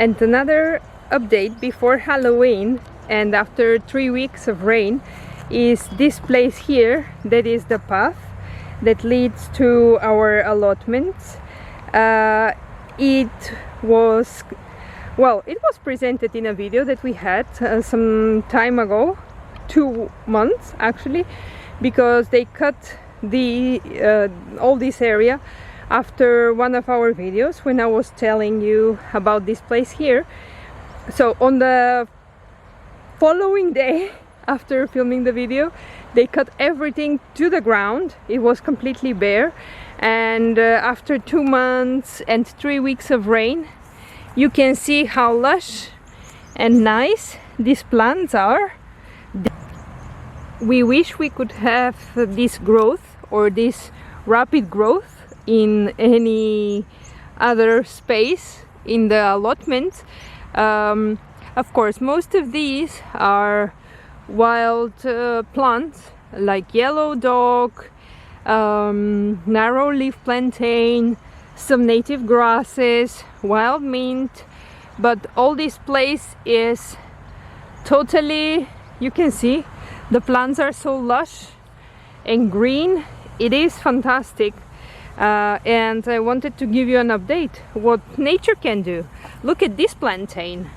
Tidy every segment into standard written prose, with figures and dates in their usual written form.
And another update before Halloween and after 3 weeks of rain is this place here. That is the path that leads to our allotments. It was presented in a video that we had some time ago, 2 months actually, because they cut the all this area after one of our videos when I was telling you about this place here. So on the following day after filming the video, they cut everything to the ground. It was completely bare, and after 2 months and 3 weeks of rain, you can see how lush and nice these plants are. We wish we could have this growth or this rapid growth in any other space in the allotment. Of course, most of these are wild plants like yellow dog, narrow leaf plantain, some native grasses, wild mint, but all this place is totally, you can see the plants are so lush and green. It is fantastic. And I wanted to give you an update what nature can do. Look at this plantain.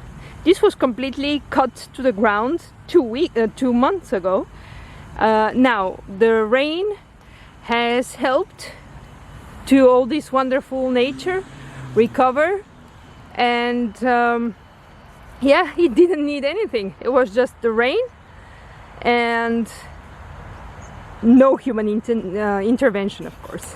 This was completely cut to the ground 2 months ago. Now the rain has helped to all this wonderful nature recover, and yeah, it didn't need anything. It was just the rain and no human intervention, of course.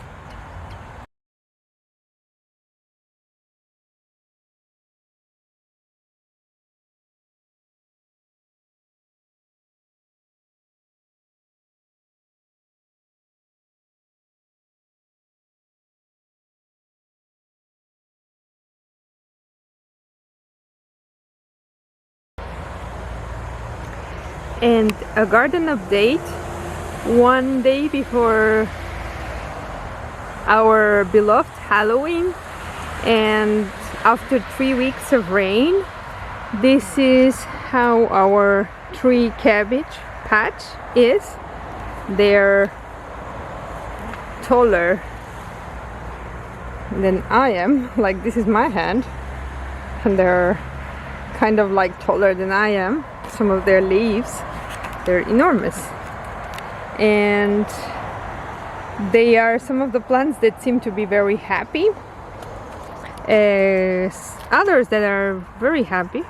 And a garden update, one day before our beloved Halloween and after 3 weeks of rain, this is how our tree cabbage patch is. They're taller than I am. Like, this is my hand, and they're kind of like taller than I am. Some of their leaves, they're enormous, and they are some of the plants that seem to be very happy. Others that are very happy,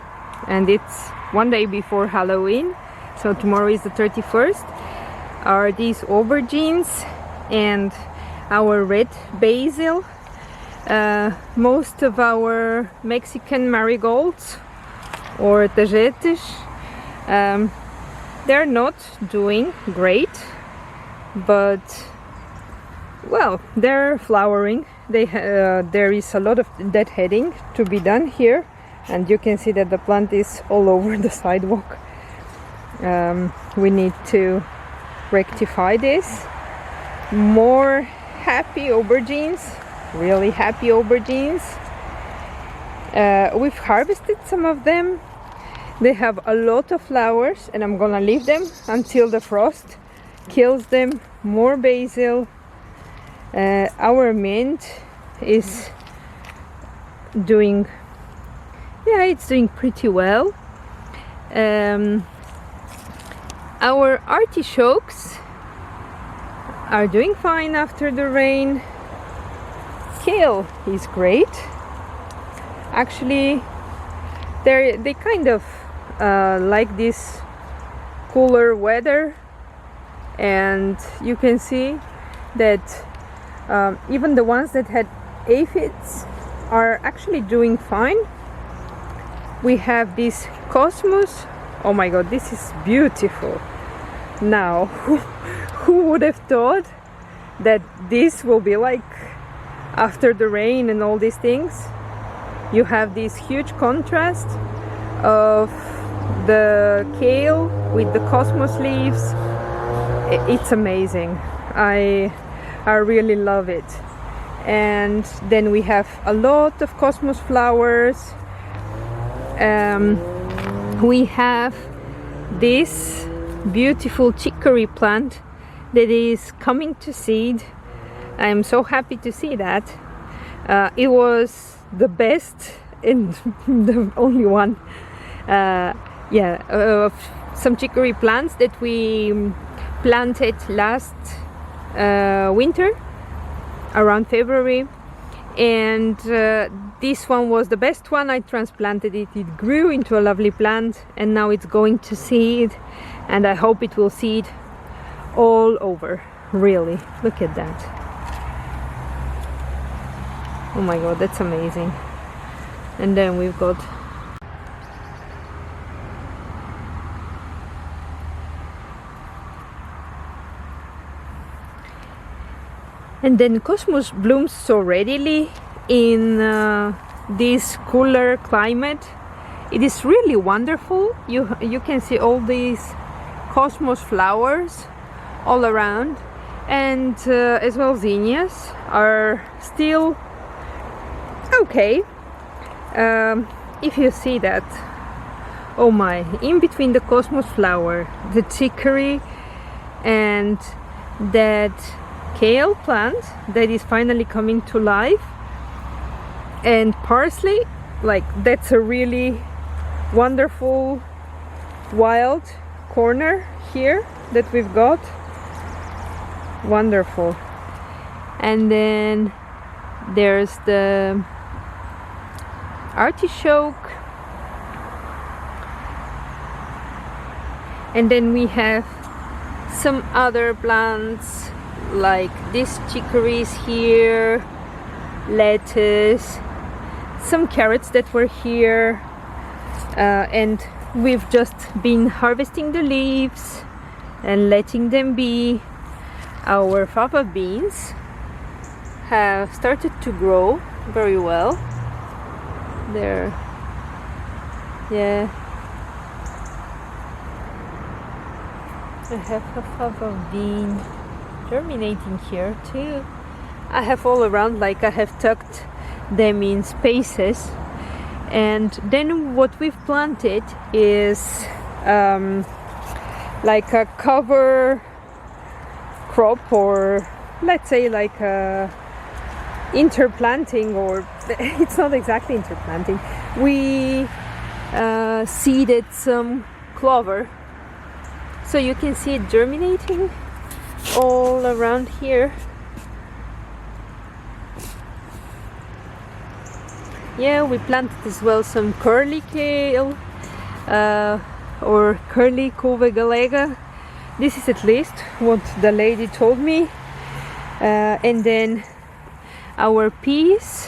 and it's one day before Halloween, so tomorrow is the 31st, are these aubergines and our red basil. Most of our Mexican marigolds or tagetes, they're not doing great, but well, they're flowering. There is a lot of deadheading to be done here, and you can see that the plant is all over the sidewalk. We need to rectify this. More happy aubergines, really happy aubergines. We've harvested some of them. They have a lot of flowers, and I'm gonna leave them until the frost kills them. More basil. Our mint is doing, yeah, it's doing pretty well. Our artichokes are doing fine after the rain. Kale is great. Actually, they kind of like this cooler weather, and you can see that even the ones that had aphids are actually doing fine. We have this cosmos. Oh my god, this is beautiful. Now, who would have thought that this will be like after the rain and all these things? You have this huge contrast of the kale with the cosmos leaves. It's amazing. I really love it. And then we have a lot of cosmos flowers. We have this beautiful chicory plant that is coming to seed. I am so happy to see that. It was the best and the only one. Some chicory plants that we planted last winter around February, and this one was the best one. I transplanted it. It grew into a lovely plant, and now it's going to seed, and I hope it will seed all over. Really, look at that. Oh my god, that's amazing. And then we've got cosmos blooms so readily in this cooler climate. It is really wonderful. You can see all these cosmos flowers all around, and as well zinnias are still okay. If you see that, oh my, in between the cosmos flower, the chicory, and that kale plant that is finally coming to life, and parsley, like, that's a really wonderful wild corner here that we've got. Wonderful. And then there's the artichoke, and then we have some other plants like these chicories here, lettuce, some carrots that were here, and we've just been harvesting the leaves and letting them be. Our fava beans have started to grow very well. There, yeah, I have a fava bean germinating here too. I have all around, like, I have tucked them in spaces. And then what we've planted is like a cover crop, or let's say like a interplanting, or it's not exactly interplanting. We seeded some clover, so you can see it germinating all around here. Yeah, we planted as well some curly kale or curly couve galega. This is at least what the lady told me. And then our peas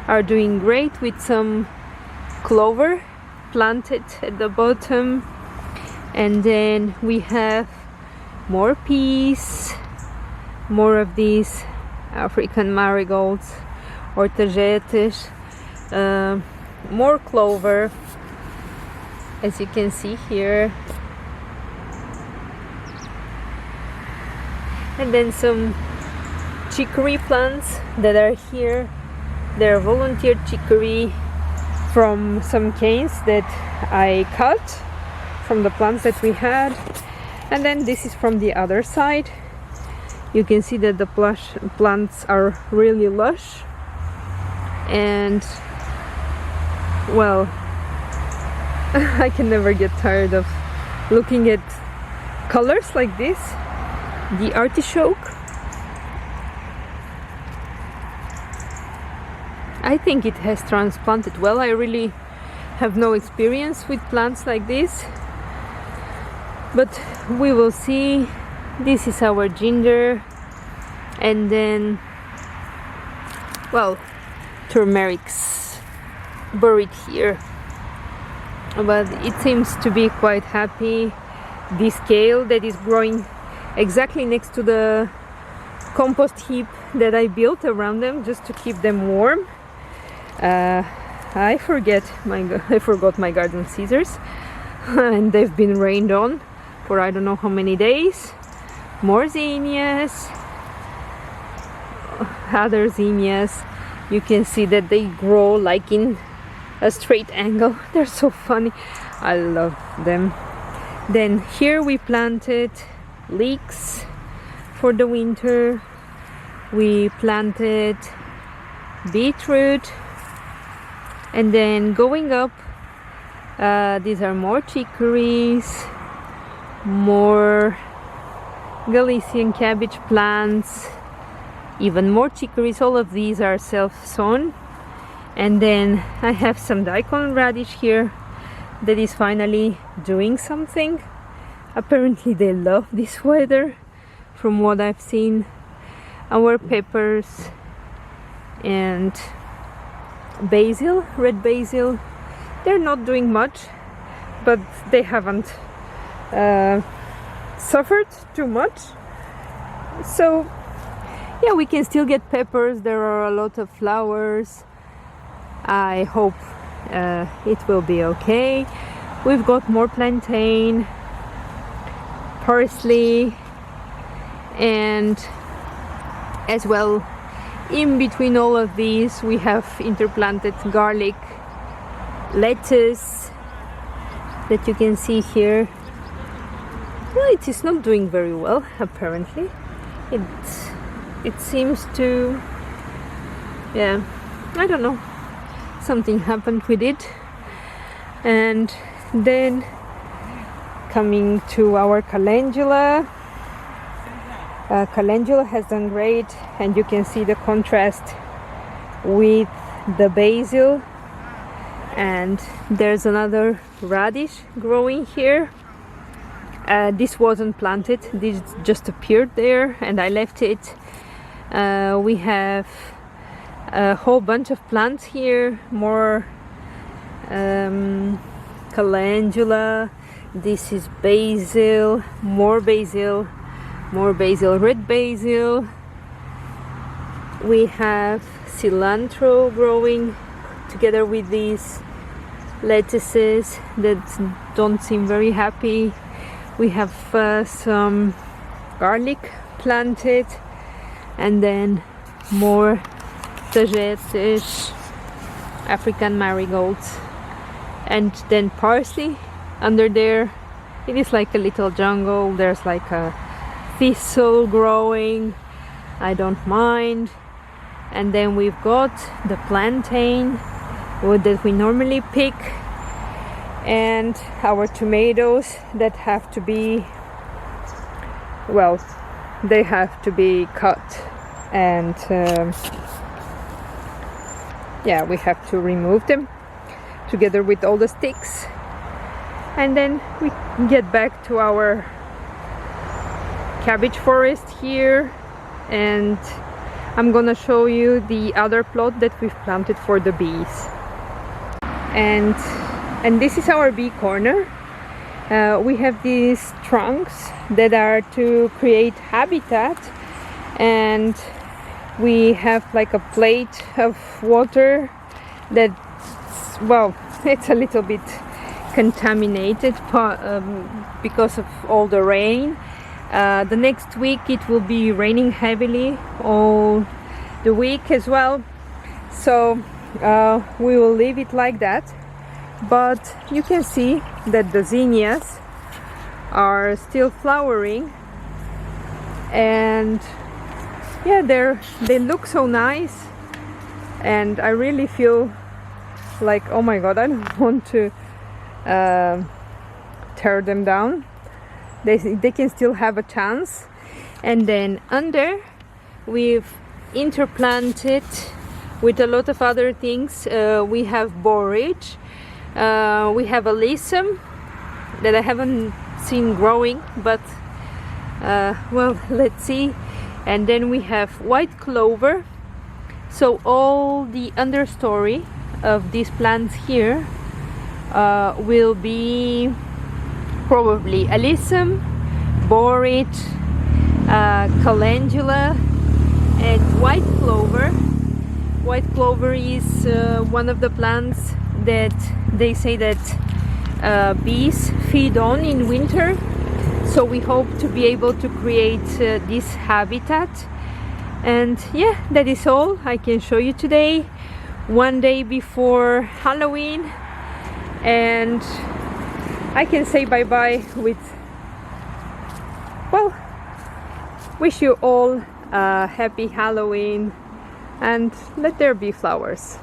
are doing great with some clover planted at the bottom. And then we have more peas, more of these African marigolds or tagetes, more clover, as you can see here, and then some chicory plants that are here. They're volunteer chicory from some canes that I cut from the plants that we had. And then this is from the other side. You can see that the plants are really lush, and well, I can never get tired of looking at colors like this. The artichoke, I think it has transplanted well. I really have no experience with plants like this, but we will see. This is our ginger, and then, well, turmeric's buried here, but it seems to be quite happy. This kale that is growing exactly next to the compost heap that I built around them just to keep them warm. I forgot my garden scissors and they've been rained on for I don't know how many days. More zinnias, other zinnias. You can see that they grow like in a straight angle. They're so funny. I love them. Then here we planted leeks for the winter. We planted beetroot, and then going up, these are more chicories, more Galician cabbage plants, even more chicories. All of these are self-sown. And then I have some daikon radish here that is finally doing something. Apparently they love this weather from what I've seen. Our peppers and basil, red basil, they're not doing much, but they haven't suffered too much. So yeah, we can still get peppers. There are a lot of flowers. I hope it will be okay. We've got more plantain, parsley, and as well in between all of these we have interplanted garlic, lettuce that you can see here. Well, it is not doing very well apparently. It seems to, yeah, I don't know, something happened with it. And then coming to our calendula, calendula has done great, and you can see the contrast with the basil. And there's another radish growing here. This wasn't planted, this just appeared there and I left it. We have a whole bunch of plants here, more calendula. This is basil, more basil, more basil, red basil. We have cilantro growing together with these lettuces that don't seem very happy. We have some garlic planted, and then more tagetes, African marigolds, and then parsley under there. It is like a little jungle. There's like a thistle growing. I don't mind. and then we've got the plantain wood that we normally pick, and our tomatoes that have to be, well, they have to be cut, and yeah, we have to remove them together with all the sticks, and then we get back to our cabbage forest here. And I'm gonna show you the other plot that we've planted for the bees, and this is our bee corner. We have these trunks that are to create habitat, and we have like a plate of water that, well, it's a little bit contaminated because of all the rain. The next week it will be raining heavily all the week as well, so we will leave it like that. But you can see that the zinnias are still flowering, and yeah, they look so nice, and I really feel like, oh my god, I don't want to tear them down. They can still have a chance. And then under, we've interplanted with a lot of other things. We have borage, we have alyssum that I haven't seen growing, but well, let's see. And then we have white clover. So all the understory of these plants here will be probably alyssum, borage, calendula, and white clover. White clover is one of the plants that they say that bees feed on in winter. So we hope to be able to create this habitat. And yeah, that is all I can show you today, one day before Halloween. And I can say bye-bye with, well, wish you all a happy Halloween, and let there be flowers.